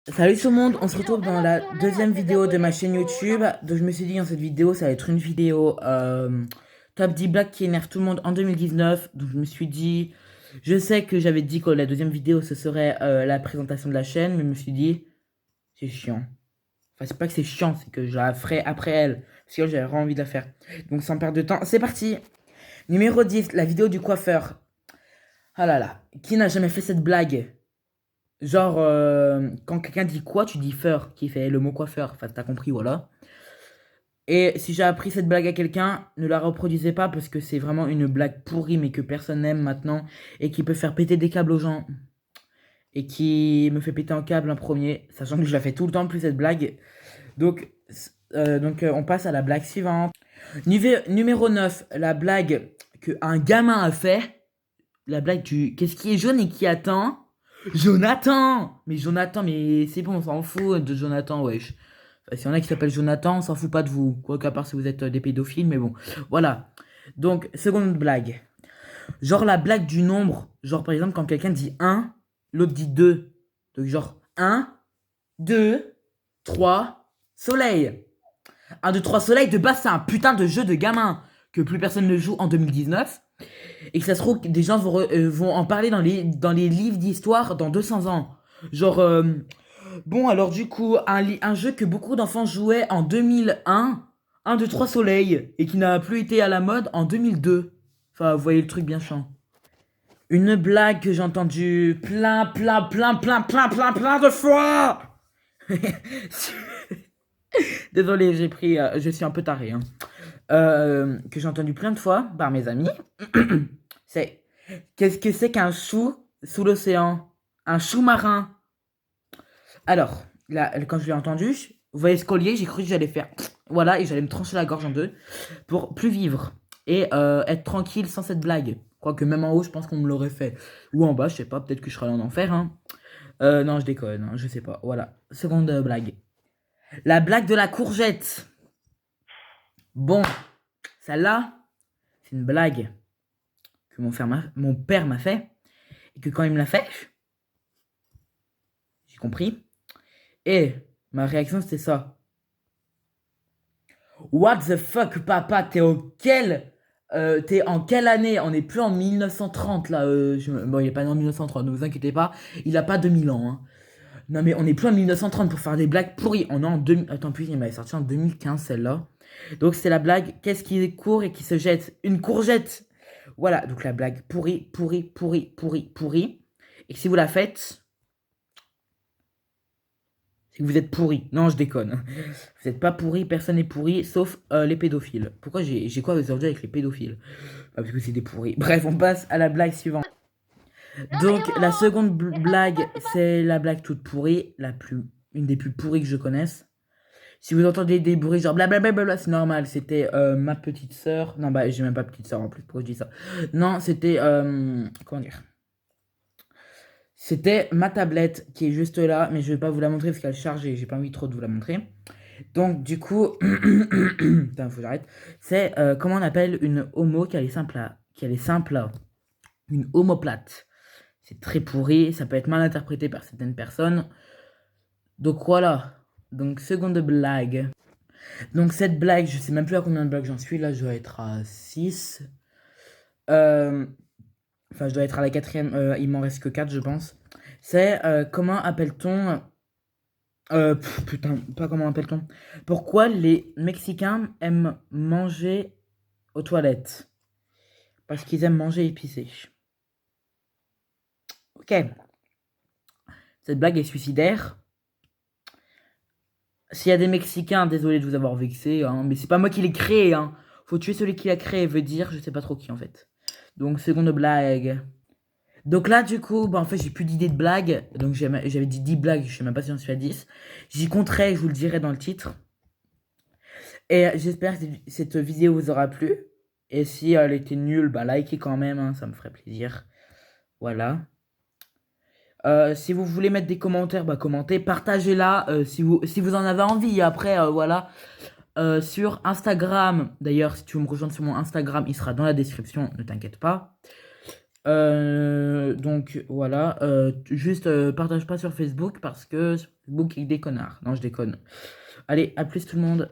Salut tout le monde, on se retrouve dans la deuxième vidéo de ma chaîne YouTube. Donc je me suis dit dans cette vidéo ça va être une vidéo top 10 blagues qui énervent tout le monde en 2019. Donc je me suis dit, je sais que j'avais dit que la deuxième vidéo ce serait la présentation de la chaîne, mais je me suis dit, c'est chiant. Enfin c'est pas que c'est chiant, c'est que je la ferai après elle. Parce que j'avais vraiment envie de la faire. Donc sans perdre de temps, c'est parti. Numéro 10, la vidéo du coiffeur. Ah là là, qui n'a jamais fait cette blague? Genre, quand quelqu'un dit quoi, tu dis feur, qui fait le mot coiffeur. Enfin, t'as compris, voilà. Et si j'ai appris cette blague à quelqu'un, ne la reproduisez pas parce que c'est vraiment une blague pourrie, mais que personne n'aime maintenant. Et qui peut faire péter des câbles aux gens. Et qui me fait péter un câble en premier, sachant que je la fais tout le temps, plus cette blague. Donc, on passe à la blague suivante. Numéro 9, la blague que un gamin a fait. La blague du qu'est-ce qui est jaune et qui attend? Jonathan! Mais Jonathan, mais c'est bon, on s'en fout de Jonathan, wesh. Enfin, s'il y en a qui s'appellent Jonathan, on s'en fout pas de vous. Quoi qu'à part si vous êtes des pédophiles, mais bon. Voilà. Donc, seconde blague. Genre la blague du nombre. Genre, par exemple, quand quelqu'un dit un, l'autre dit 2. Donc, genre, un, 2, 3, soleil. 1, 2, 3, soleil, de base, c'est un putain de jeu de gamin que plus personne ne joue en 2019. Et que ça se trouve que des gens vont en parler dans les livres d'histoire dans 200 ans. Genre, bon, alors du coup, un jeu que beaucoup d'enfants jouaient en 2001, 1, 2, 3 soleil, et qui n'a plus été à la mode en 2002. Enfin, vous voyez le truc bien chiant. Une blague que j'ai entendue plein de fois. Désolé, je suis un peu taré, hein. Que j'ai entendu plein de fois par mes amis. C'est qu'est-ce que c'est qu'un chou sous l'océan? Un chou marin. Alors, là, quand je l'ai entendu, vous voyez ce collier, j'ai cru que j'allais faire voilà et j'allais me trancher la gorge en deux pour plus vivre et être tranquille sans cette blague. Quoique même en haut, je pense qu'on me l'aurait fait. Ou en bas, je sais pas, peut-être que je serais allé en enfer, hein. Non, je déconne, hein, je sais pas. Voilà, seconde blague. La blague de la courgette. Bon, celle-là, c'est une blague que mon père m'a fait. Et que quand il me l'a fait, j'ai compris. Et ma réaction, c'était ça. What the fuck, papa, t'es en quelle année? On n'est plus en 1930 là. Bon, il est pas né en 1930, ne vous inquiétez pas. Il a pas 2000 ans, hein. Non, mais on n'est plus en 1930 pour faire des blagues pourries. On est en 2000. Attends, puis il m'avait sorti en 2015 celle-là. Donc c'est la blague. Qu'est-ce qui court et qui se jette? Une courgette. Voilà, donc la blague pourrie. Et que si vous la faites, c'est que vous êtes pourri. Non, je déconne. Vous n'êtes pas pourri, personne n'est pourri, sauf les pédophiles. Pourquoi j'ai quoi aujourd'hui avec les pédophiles? Parce que c'est des pourris. Bref, on passe à la blague suivante. Donc, la seconde blague, c'est la blague toute pourrie, une des plus pourries que je connaisse. Si vous entendez des bruits genre blablabla, c'est normal. C'était ma petite sœur. Non, bah, j'ai même pas petite sœur en plus. Pourquoi je dis ça? Non, c'était. Comment dire? C'était ma tablette qui est juste là, mais je vais pas vous la montrer parce qu'elle est chargée. J'ai pas envie trop de vous la montrer. Donc, du coup, putain, faut que j'arrête. C'est comment on appelle une homo qui est simple là. Une homoplate. C'est très pourri, ça peut être mal interprété par certaines personnes. Donc voilà. Donc, seconde blague. Donc, cette blague, je sais même plus à combien de blagues j'en suis. Là, je dois être à 6. Enfin, je dois être à la quatrième. Il m'en reste que 4, je pense. C'est comment appelle-t-on. Putain, pas comment appelle-t-on. Pourquoi les Mexicains aiment manger aux toilettes? Parce qu'ils aiment manger épicé. Ok. Cette blague est suicidaire. S'il y a des Mexicains, désolé de vous avoir vexé, hein, mais c'est pas moi qui l'ai créé, hein. Faut tuer celui qui l'a créé, veut dire je sais pas trop qui en fait. Donc, seconde blague. Donc là, du coup, bah, en fait, j'ai plus d'idées de blagues. Donc, j'avais dit 10 blagues, je sais même pas si j'en suis à 10. J'y compterai, je vous le dirai dans le titre. Et j'espère que cette vidéo vous aura plu. Et si elle était nulle, bah likez quand même, hein, ça me ferait plaisir. Voilà. Si vous voulez mettre des commentaires, bah commentez, partagez-la si vous en avez envie. Après, voilà. Sur Instagram, d'ailleurs, si tu veux me rejoindre sur mon Instagram, il sera dans la description, ne t'inquiète pas. Donc voilà, juste partage pas sur Facebook parce que sur Facebook il y a des connards. Non, je déconne. Allez, à plus tout le monde.